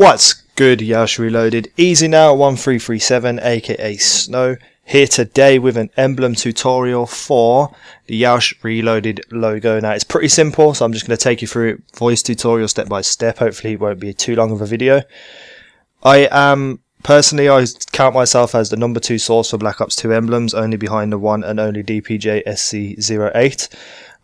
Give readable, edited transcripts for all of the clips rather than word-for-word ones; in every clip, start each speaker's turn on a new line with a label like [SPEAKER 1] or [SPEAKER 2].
[SPEAKER 1] What's good, Yeousch Reloaded? Easy now, 1337 aka Snow, here today with an Emblem tutorial for the Yeousch Reloaded logo. Now it's pretty simple, so I'm just going to take you through it, voice tutorial step by step. Hopefully it won't be too long of a video. I count myself as the number 2 source for Black Ops 2 emblems, only behind the one and only DPJ SC08.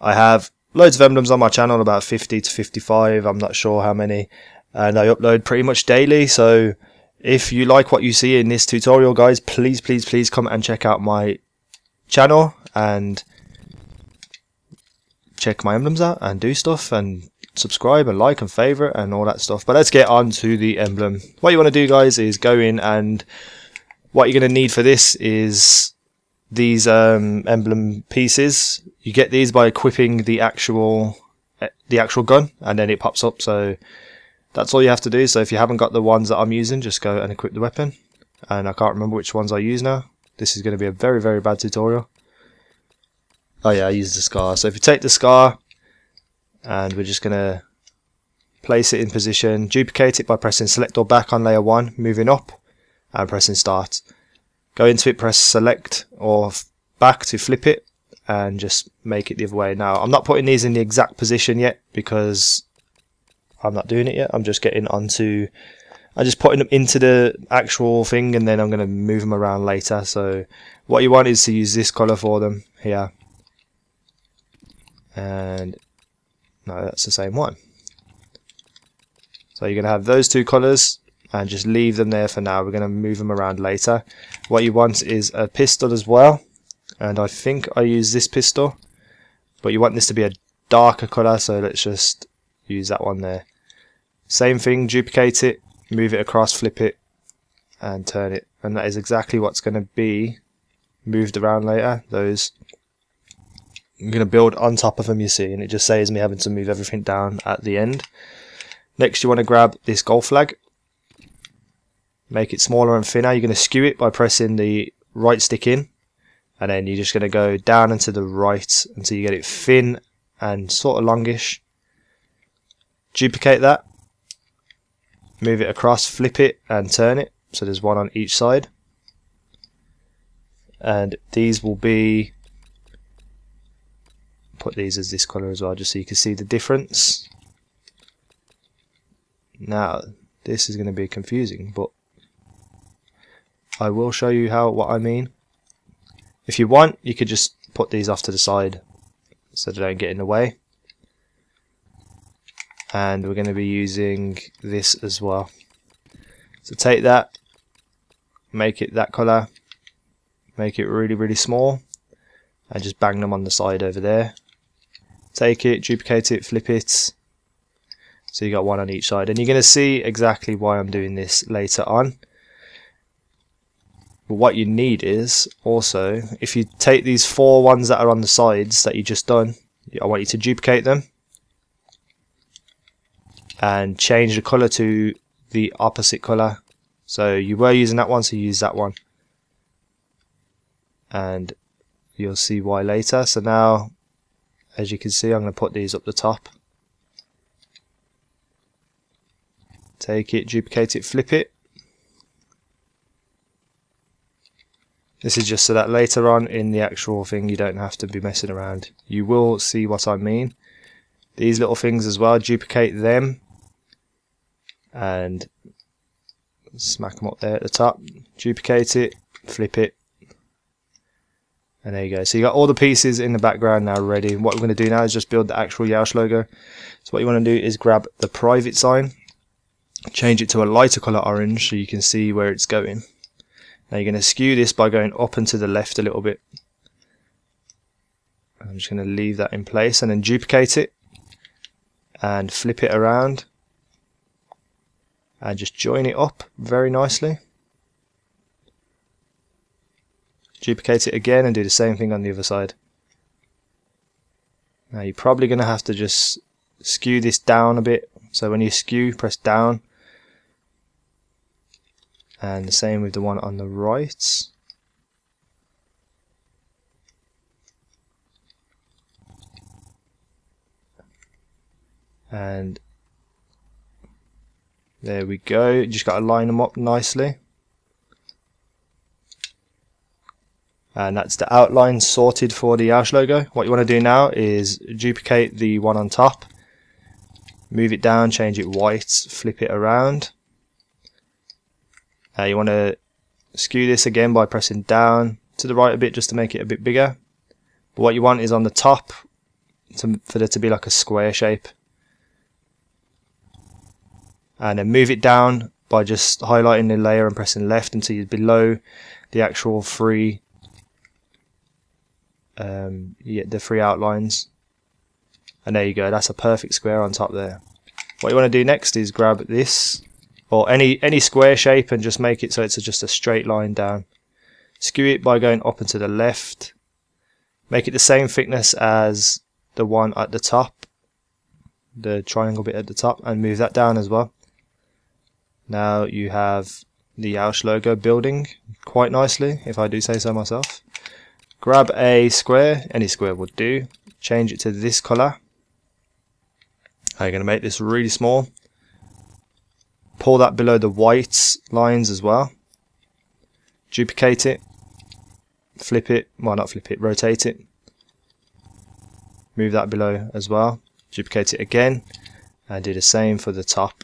[SPEAKER 1] I have loads of emblems on my channel, about 50 to 55, I'm not sure how many. And I upload pretty much daily, so if you like what you see in this tutorial, guys, please come and check out my channel and check my emblems out and do stuff and subscribe and like and favorite and all that stuff. But let's get on to the emblem. What you want to do, guys, is go in, and what you're going to need for this is these emblem pieces. You get these by equipping the actual gun, and then it pops up. So that's all you have to do. So if you haven't got the ones that I'm using, just go and equip the weapon. And I can't remember which ones I use now. This is going to be a very bad tutorial. Oh yeah, I use the scar. So if you take the scar, and we're just going to place it in position, duplicate it by pressing select or back on layer 1, moving up and pressing start. Go into it, press select or back to flip it, and just make it the other way. Now I'm not putting these in the exact position yet because I'm not doing it yet. I'm just getting onto, I'm just putting them into the actual thing, and then I'm going to move them around later. So what you want is to use this colour for them here. And no, that's the same one. So you're going to have those two colours and just leave them there for now. We're going to move them around later. What you want is a pistol as well, and I think I use this pistol, but you want this to be a darker colour, so let's just use that one there. Same thing, duplicate it, move it across, flip it and turn it, and that is exactly what's going to be moved around later. Those I'm going to build on top of them, you see, and it just saves me having to move everything down at the end. Next you want to grab this gold flag, make it smaller and thinner. You're going to skew it by pressing the right stick in, and then you're just going to go down and to the right until you get it thin and sort of longish. Duplicate that, move it across, flip it and turn it, so there's one on each side. And these will be, put these as this colour as well, just so you can see the difference. Now this is going to be confusing, but I will show you what I mean. If you want, you could just put these off to the side so they don't get in the way. And we're going to be using this as well. So take that, make it that colour, make it really small, and just bang them on the side over there. Take it, duplicate it, flip it, so you got one on each side. And you're going to see exactly why I'm doing this later on. But what you need is also, if you take these 4 ones that are on the sides that you just done, I want you to duplicate them and change the colour to the opposite colour. So you were using that one, so use that one, and you'll see why later. So now, as you can see, I'm going to put these up the top. Take it, duplicate it, flip it. This is just so that later on in the actual thing you don't have to be messing around. You will see what I mean. These little things as well, duplicate them and smack them up there at the top. Duplicate it, flip it, and there you go. So you got all the pieces in the background now ready. What we're going to do now is just build the actual Yeousch logo. So what you want to do is grab the private sign, change it to a lighter colour orange so you can see where it's going. Now you're going to skew this by going up and to the left a little bit. I'm just going to leave that in place, and then duplicate it and flip it around and just join it up very nicely. Duplicate it again and do the same thing on the other side. Now you're probably going to have to just skew this down a bit, so when you skew, press down, and the same with the one on the right. And There we go. You just got to line them up nicely. And that's the outline sorted for the Yeousch logo. What you want to do now is duplicate the one on top, move it down, change it white, flip it around. You want to skew this again by pressing down to the right a bit just to make it a bit bigger. But what you want is on the top for there to be like a square shape. And then move it down by just highlighting the layer and pressing left until you're below the actual three outlines, and there you go. That's a perfect square on top there. What you want to do next is grab this or any square shape and just make it so it's just a straight line down. Skew it by going up and to the left. Make it the same thickness as the one at the top, the triangle bit at the top, and move that down as well. Now you have the Yeousch logo building quite nicely, if I do say so myself. Grab a square, any square would do, change it to this colour. You're going to make this really small. Pull that below the white lines as well. Duplicate it. Flip it, well not flip it, rotate it. Move that below as well. Duplicate it again and do the same for the top.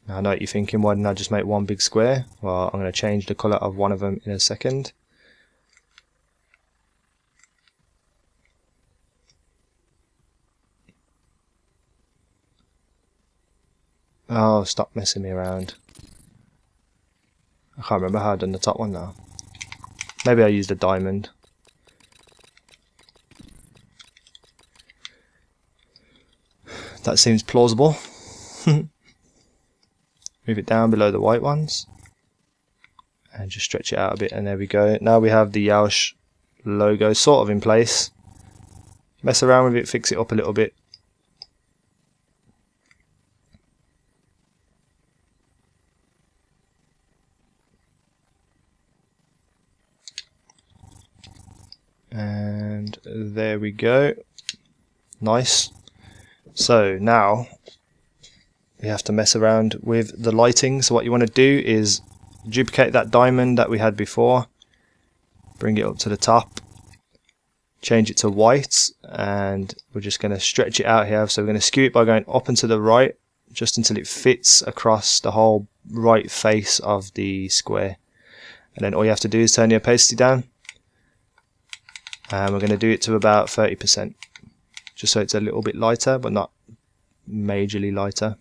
[SPEAKER 1] Now I know what you're thinking, why didn't I just make one big square? Well, I'm going to change the colour of one of them in a second. Oh, stop messing me around. I can't remember how I've done the top one now. Maybe I used a diamond. That seems plausible. Move it down below the white ones and just stretch it out a bit, and there we go. Now we have the Yeousch logo sort of in place. Mess around with it, fix it up a little bit. And there we go. Nice. So now we have to mess around with the lighting. So what you want to do is duplicate that diamond that we had before, bring it up to the top, change it to white, and we're just going to stretch it out here. So we're going to skew it by going up and to the right just until it fits across the whole right face of the square. And then all you have to do is turn your opacity down, and we're going to do it to about 30%, just so it's a little bit lighter but not majorly lighter.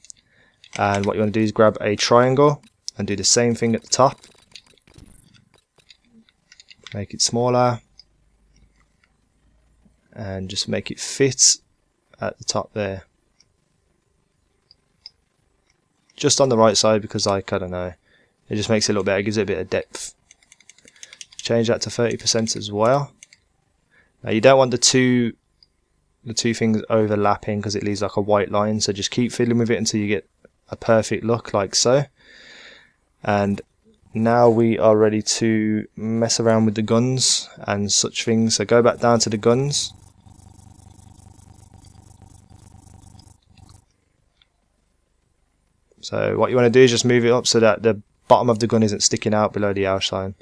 [SPEAKER 1] And what you want to do is grab a triangle and do the same thing at the top. Make it smaller and just make it fit at the top there. Just on the right side, because I don't know, it just makes it a little better, gives it a bit of depth. Change that to 30% as well. Now you don't want the two things overlapping because it leaves like a white line, so just keep fiddling with it until you get a perfect look like so. And now we are ready to mess around with the guns and such things. So go back down to the guns. So what you want to do is just move it up so that the bottom of the gun isn't sticking out below the Yeousch sign.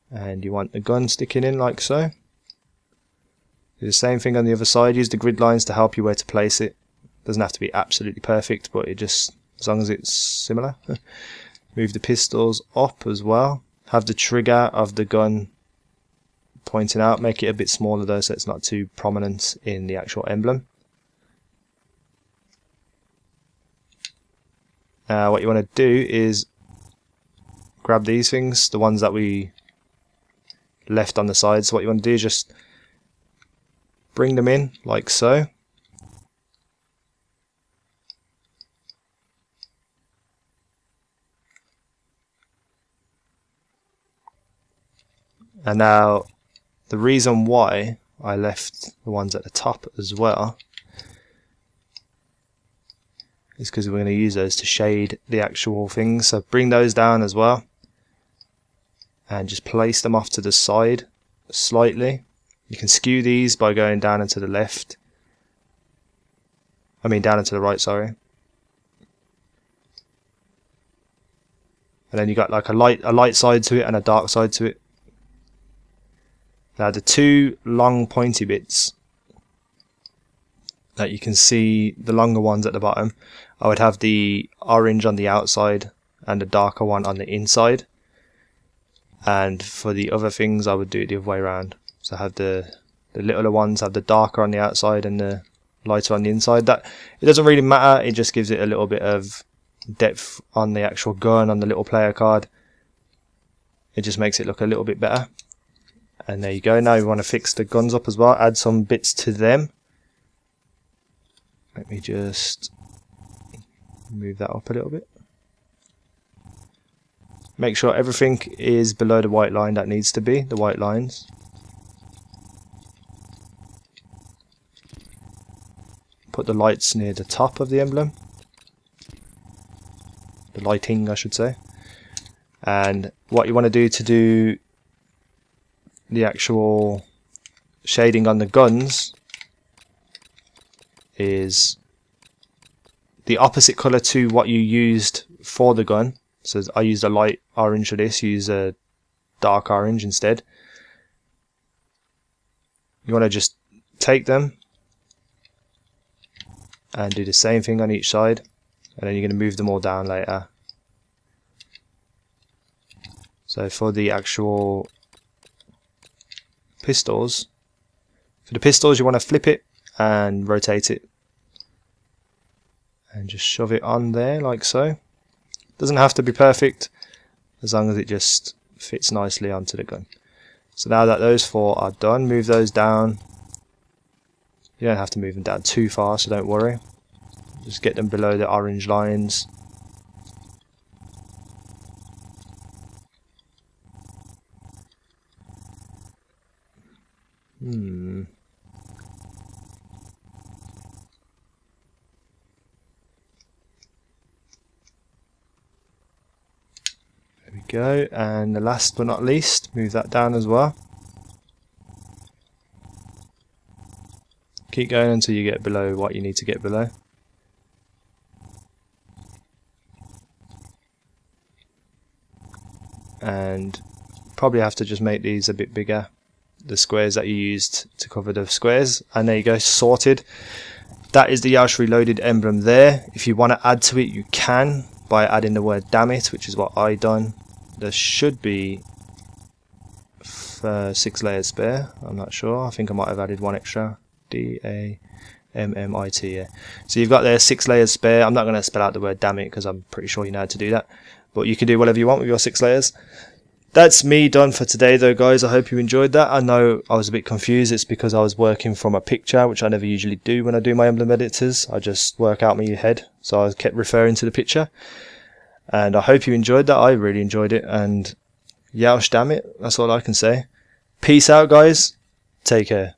[SPEAKER 1] And you want the gun sticking in like so. Do the same thing on the other side. Use the grid lines to help you where to place it. Doesn't have to be absolutely perfect, but it just, as long as it's similar. Move the pistols up as well. Have the trigger of the gun pointing out. Make it a bit smaller though, so it's not too prominent in the actual emblem. Now what you want to do is grab these things, the ones that we left on the side. So what you want to do is just bring them in like so. And now the reason why I left the ones at the top as well is because we're going to use those to shade the actual things. So bring those down as well and just place them off to the side slightly. You can skew these by going down and to the left I mean down and to the right, sorry. And then you got like a light side to it and a dark side to it. Now the two long pointy bits that you can see, the longer ones at the bottom, I would have the orange on the outside and the darker one on the inside. And for the other things I would do it the other way around. So I have the littler ones have the darker on the outside and the lighter on the inside. That it doesn't really matter, it just gives it a little bit of depth on the actual gun, on the little player card. It just makes it look a little bit better. And there you go. Now we want to fix the guns up as well, add some bits to them. Let me just move that up a little bit. Make sure everything is below the white line that needs to be, the white lines. Put the lights near the top of the emblem. The lighting, I should say. And what you want to do the actual shading on the guns is the opposite colour to what you used for the gun. So I used a light orange for this, use a dark orange instead. You want to just take them and do the same thing on each side, and then you're going to move them all down later. So for the actual pistols, you want to flip it and rotate it and just shove it on there like so. Doesn't have to be perfect, as long as it just fits nicely onto the gun. So now that those four are done, move those down. You don't have to move them down too far, so don't worry. Just get them below the orange lines. There we go, and the last but not least, move that down as well. Keep going until you get below what you need to get below. And probably have to just make these a bit bigger, the squares that you used to cover the squares. And there you go, sorted. That is the Yeousch Reloaded emblem there. If you want to add to it, you can by adding the word damn it, which is what I done. There should be 6 layers spare, I'm not sure. I think I might have added one extra. D-A-M-M-I-T, yeah. So you've got there 6 layers spare. I'm not going to spell out the word damn it because I'm pretty sure you know how to do that. But you can do whatever you want with your 6 layers. That's me done for today though, guys. I hope you enjoyed that. I know I was a bit confused. It's because I was working from a picture, which I never usually do when I do my emblem editors. I just work out my head. So I kept referring to the picture. And I hope you enjoyed that. I really enjoyed it. And Yeousch, damn it. That's all I can say. Peace out, guys. Take care.